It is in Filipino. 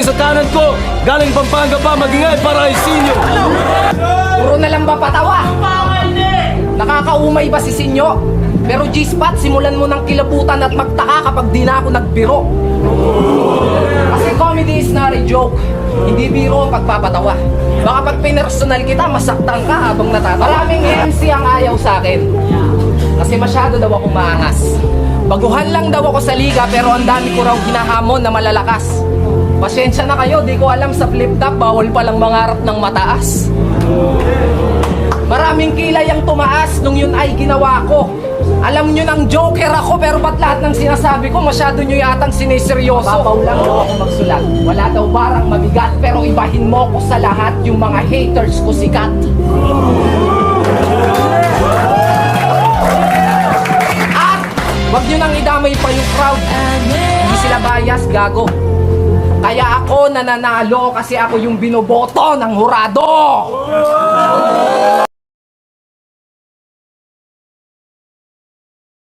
Sa kanan ko, galing Pampanga pa, magingay para Isinyo. Puro na lang ba patawa? Nakakaumay ba si Sinyo? Pero G-Spot, simulan mo ng kilabutan at magtaka kapag di na ako nagbiro. Kasi comedy is not a joke. Hindi biro ang pagpapatawa. Baka pag pinersonal kita, masaktan ka habang natatawa. Maraming MC ang ayaw sa akin. Kasi masyado daw akong maangas. Baguhan lang daw ako sa liga pero ang dami ko raw hinahamon na malalakas. Pasensya na kayo, di ko alam sa flip-top, bawal palang mangarap ng mataas. Maraming kilay ang tumaas nung yun ay ginawa ko. Alam nyo ng joker ako pero ba't lahat ng sinasabi ko masyado nyo yatang siniseryoso? Babaw lang daw ako magsulat. Wala daw barang mabigat pero ibahin mo ko sa lahat yung mga haters ko sikat. At wag nyo nang idamay pa yung crowd. Hindi sila bias, gago. Kaya ako nananalo kasi ako yung binoboto ng hurado.